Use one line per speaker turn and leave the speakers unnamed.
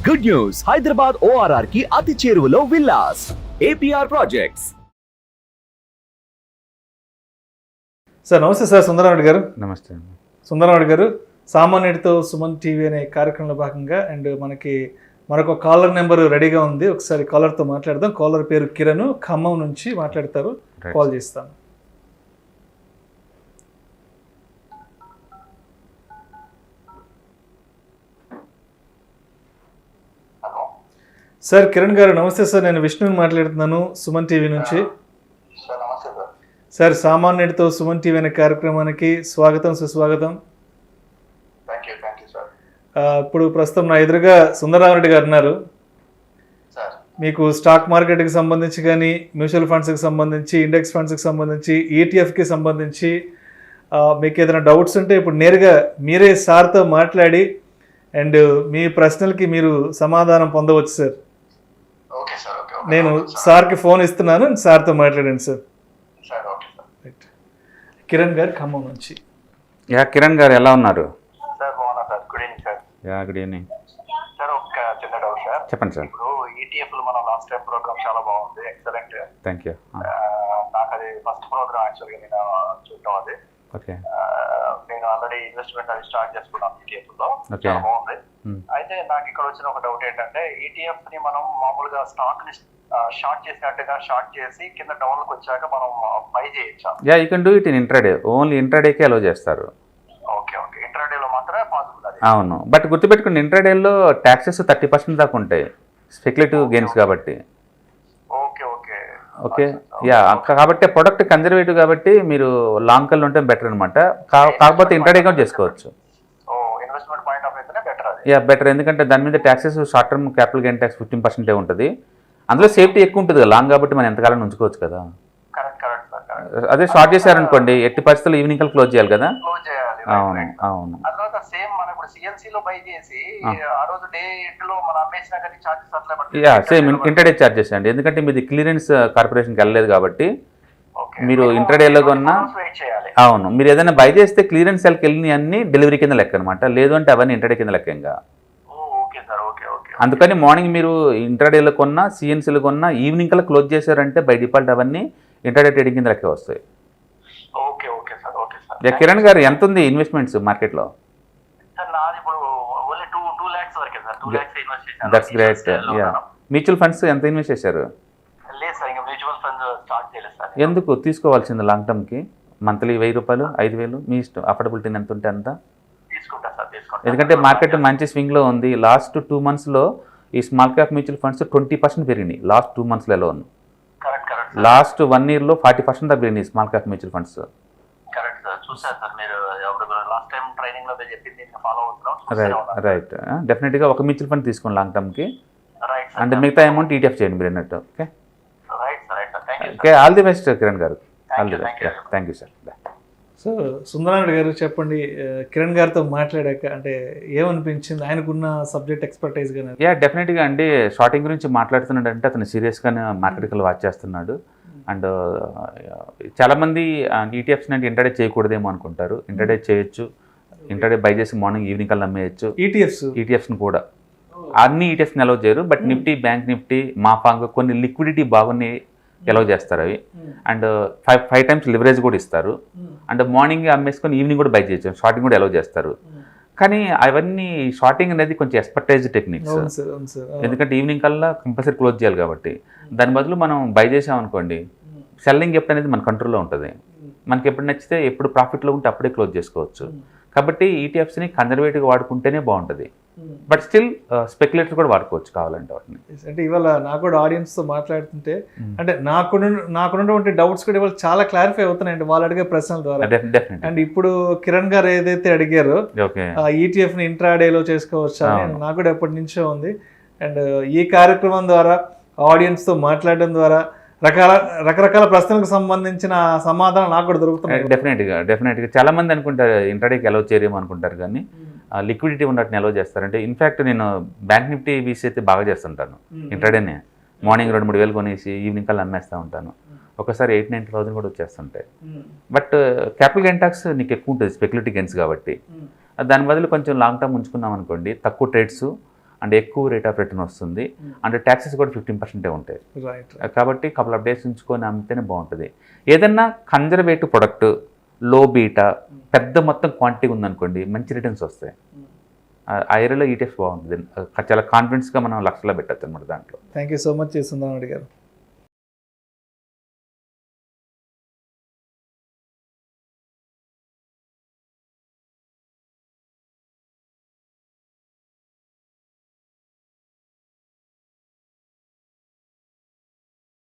Good news, Hyderabad ORR కి అతి చేరువలో విల్లాస్ APR ప్రాజెక్ట్స్.
సార్ నమస్తే సార్, సుందరరామిరెడ్డి గారు.
నమస్తే.
సుందరరామిరెడ్డి గారు, సామాన్యుడితో సుమన్ టీవీ అనే కార్యక్రమంలో భాగంగా మనకి మరొక కాలర్ నెంబర్ రెడీగా ఉంది. ఒకసారి కాలర్తో మాట్లాడదాం. కాలర్ పేరు కిరణ్, ఖమ్మం నుంచి మాట్లాడతారు. కాల్ చేస్తాను. సార్ కిరణ్ గారు నమస్తే సార్, నేను విష్ణుని మాట్లాడుతున్నాను సుమన్ టీవీ నుంచి. సార్ సామాన్యుడితో సుమన్ టీవీ అనే కార్యక్రమానికి స్వాగతం, సుస్వాగతం. ఇప్పుడు ప్రస్తుతం నా ఎదురుగా సుందరరామిరెడ్డి గారు ఉన్నారు. మీకు స్టాక్ మార్కెట్కి సంబంధించి కానీ, మ్యూచువల్ ఫండ్స్కి సంబంధించి, ఇండెక్స్ ఫండ్స్కి సంబంధించి, ETFకి సంబంధించి మీకు ఏదైనా డౌట్స్ ఉంటే ఇప్పుడు నేరుగా మీరే సార్తో మాట్లాడి అండ్ మీ ప్రశ్నలకి మీరు సమాధానం పొందవచ్చు సార్. నేను సార్కి ఫోన్ ఇస్తున్నాను, సార్తో మాట్లాడండి సార్. రైట్. కిరణ్ గారు ఖమ్మం నుంచి.
కిరణ్ గారు ఎలా ఉన్నారు? Good evening
sir. ఒక చిన్న డౌట్ సార్.
చెప్పండి సార్.
ఇప్పుడు ETF లో మనం లాస్ట్ టైం ప్రోగ్రామ్ చాలా బాగుంది, ఎక్సలెంట్.
Thank you.
నాకు అది ఫస్ట్ ప్రోగ్రామ్ యాక్చువల్గా నేను చూడటం అది.
ఓకే.
నేను ఆల్రెడీ ఇన్వెస్ట్మెంట్ అది స్టార్ట్ చేసుకున్నాను ETF లో, చాలా బాగుంది. అయితే నాకు ఇక్కడ వచ్చిన ఒక డౌట్ ఏంటంటే, ETF ని మనం మామూలుగా స్టాక్ ని షార్ట్ చేసినట్టుగా షార్ట్ చేసి కింద డౌన్ కి వచ్చాక మనం బై చేయొచ్చా?
You can do it in intraday. Only ఇంట్రాడేకే అలో చేస్తారు.
ఓకే ఓకే, ఇంట్రాడేలో మాత్రమే పాసిబుల్ అది.
అవును, బట్ గుర్తుపెట్టుకుని ఇంట్రాడేలో ట్యాక్సెస్ 30% దాకా ఉంటాయి, స్పెక్యులేటివ్ గెయిన్స్ కాబట్టి.
Okay okay
okay. కాబట్టి ప్రొడక్ట్ కన్జర్వేటివ్ కాబట్టి మీరు లాంగ్ కల్ ఉంటే బెటర్ అనమాట. కాకపోతే ఇంట్రాడే కూడా చేసుకోవచ్చు.
ఇన్వెస్ట్మెంట్ పాయింట్ ఆఫ్ వ్యూనే బెటర్ అది.
బెటర్, ఎందుకంటే దాని మీద taxes short term capital gain tax 15% ఉంటుంది. అందులో సేఫ్టీ ఎక్కువ ఉంటుంది కదా లాంగ్, కాబట్టి మనం ఎంతకాలం ఉంచుకోవచ్చు కదా. అదే షార్ట్ చేశారనుకోండి, ఎట్టి పరిస్థితుల్లో ఈవినింగ్ కల్ క్లోజ్ చేయాలి కదా. అవును అవును.
తర్వాత సేమ్ మనం ఇప్పుడు CNC లో బై చేసి ఆ రోజు డే ఎండ్ లో మనం అమ్మేసినా కానీ చార్జెస్ అట్లా పడుతుంది.
సేమ్ ఇంటర్డే చార్జెస్ అండి, ఎందుకంటే మీది క్లియరెన్స్ కార్పొరేషన్కి వెళ్ళలేదు కాబట్టి మీరు ఇంటర్డేలో కొన్నా. అవును, మీరు ఏదైనా బై చేస్తే క్లియరెన్స్ సెల్కి వెళ్ళిన అన్ని డెలివరీ కింద లెక్క అనమాట, లేదు అంటే అవన్నీ ఇంటర్డే కింద లెక్క. ఇంకా అందుకని మార్నింగ్ మీరు ఇంటర్డేలో కొన్నా, CNCలో కొన్నా ఈవినింగ్ కల్లా క్లోజ్ చేశారంటే బై డిఫాల్ట్ అవన్నీ ఇంటర్డే ట్రేడింగ్ కింద లెక్క వస్తాయి. కిరణ్ గారు, ఎంత ఉంది ఇన్వెస్ట్మెంట్స్ మార్కెట్లో? That's great. మ్యూచువల్ ఫండ్స్ ఎంత ఇన్వెస్ట్ చేశారు? ఎందుకు తీసుకోవాల్సింది లాంగ్ టర్మ్కి? మంత్లీ 1000 రూపాయలు, 5000, మీ ఇష్టం. అఫోర్డబిలిటీ ఎంత ఉంటే అంత. ఎందుకంటే మార్కెట్ మంచి స్వింగ్లో ఉంది. లాస్ట్ 2 monthsలో ఈ స్మాల్ క్యాప్ మ్యూచువల్ ఫండ్స్ 20% పెరిగినాయి లాస్ట్ 2 monthsలో లోన్. లాస్ట్ 1 yearలో 40% దాకా పెరిగినాయి small cap mutual funds. Right. డెఫినెట్గా ఒక మ్యూచువల్ ఫండ్ తీసుకోండి లాంగ్ టర్మ్కి, అంటే మిగతా అమౌంట్ ETF చేయండి మీరు అన్నట్టు. Okay okay, all the best Kiran గారు. All the best. Thank you sir.
So Sundararamireddy గారు చెప్పండి, కిరణ్ గారితో మాట్లాడాక అంటే ఏమనిపించింది? ఆయనకున్న సబ్జెక్ట్ ఎక్స్పర్టైజ్ కానీ.
డెఫినెట్గా అండి, షార్టింగ్ గురించి మాట్లాడుతున్నాడు అంటే అతను సీరియస్గానే మార్కెట్కి వాచ్ చేస్తున్నాడు. అండ్ చాలామంది ETFs అంటే ఇంటర్డే చేయకూడదేమో అనుకుంటారు. ఇంటర్డే చేయొచ్చు, ఇంటర్డే బై చేసి మార్నింగ్ ఈవినింగ్ కల్లా అమ్మేయచ్చు. ETFsని కూడా అన్ని ETFsని అలౌ చేయరు, but Nifty, bank Nifty, MAFANG కొన్ని లిక్విడిటీ బాగున్నాయి అలౌ చేస్తారు అవి. అండ్ 5 times లివరేజ్ కూడా ఇస్తారు. అండ్ మార్నింగ్ అమ్మేసుకొని ఈవినింగ్ కూడా బై చేయొచ్చు, షార్టింగ్ కూడా అలౌ చేస్తారు. కానీ అవన్నీ షార్టింగ్ అనేది కొంచెం ఎక్స్పర్టైజ్ టెక్నిక్స్, ఎందుకంటే ఈవినింగ్ కల్లా కంపల్సరీ క్లోజ్ చేయాలి కాబట్టి. దాని బదులు మనం బై చేసామనుకోండి, సెల్లింగ్ ఎప్పుడు అనేది మన కంట్రోల్లో ఉంటుంది. మనకి ఎప్పుడు నచ్చితే, ఎప్పుడు ప్రాఫిట్లో ఉంటే అప్పుడే క్లోజ్ చేసుకోవచ్చు. కాబట్టి ETFsని కన్జర్వేటివ్గా వాడుకుంటేనే బాగుంటుంది, బట్ స్టిల్ స్పెక్యులేటర్ కూడా వాడుకోవచ్చు కావాలంటే వాటిని.
అంటే ఇవాళ నాకు కూడా ఆడియన్స్తో మాట్లాడుతుంటే అంటే నాకున్నటువంటి డౌట్స్ కూడా ఇవాళ చాలా క్లారిఫై అవుతున్నాయండి వాళ్ళు అడిగే ప్రశ్నల ద్వారా. అండ్ ఇప్పుడు కిరణ్ గారు ఏదైతే అడిగారో ETFని ఇంట్రాడేలో చేసుకోవచ్చా అని నాకు కూడా ఎప్పటి నుంచో ఉంది. అండ్ ఈ కార్యక్రమం ద్వారా ఆడియన్స్తో మాట్లాడడం ద్వారా రకరకాల ప్రశ్నలకు సంబంధించిన సమాధానం నాకు కూడా దొరుకుతుంది.
డెఫినెట్గా చాలా మంది అనుకుంటారు ఇంటర్డేకి అలౌ చేయరేమో అనుకుంటారు, కానీ లిక్విడిటీ ఉన్నట్టు అలౌ చేస్తారంటే. ఇన్ఫ్యాక్ట్ నేను బ్యాంక్ నిఫ్టీ వీసీ అయితే బాగా చేస్తుంటాను ఇంటర్డేనే. మార్నింగ్ 2-3 వేలు కొనేసి ఈవినింగ్ కల్లా అమ్మేస్తూ ఉంటాను. ఒకసారి 8,000-9,000 కూడా వచ్చేస్తుంటాయి. బట్ క్యాపిటల్ గెయిన్ ట్యాక్స్ నీకు ఎక్కువ ఉంటుంది స్పెక్యులేటివ్ గెయిన్స్ కాబట్టి. దాని బదులు కొంచెం లాంగ్ టర్మ్ ఉంచుకున్నాం అనుకోండి, తక్కువ ట్రేడ్స్ అండ్ ఎక్కువ రేట్ ఆఫ్ రిటర్న్ వస్తుంది, అండ్ ట్యాక్సెస్ కూడా 15% ఉంటాయి.
రైట్.
కాబట్టి కపుల్ ఆఫ్ డేస్ ఉంచుకొని అమ్మితేనే బాగుంటుంది. ఏదన్నా కన్జర్వేటివ్ ప్రొడక్ట్, లో బీటా, పెద్ద మొత్తం క్వాంటిటీ ఉందనుకోండి, మంచి రిటర్న్స్ వస్తాయి. ఆ ఏరియాలో ఈటీఎఫ్ బాగుంటుంది, చాలా కాన్ఫిడెన్స్గా మనం లక్షల్లో పెట్టచ్చు అనమాట దాంట్లో.
Thank you so much Sundara Reddy గారు.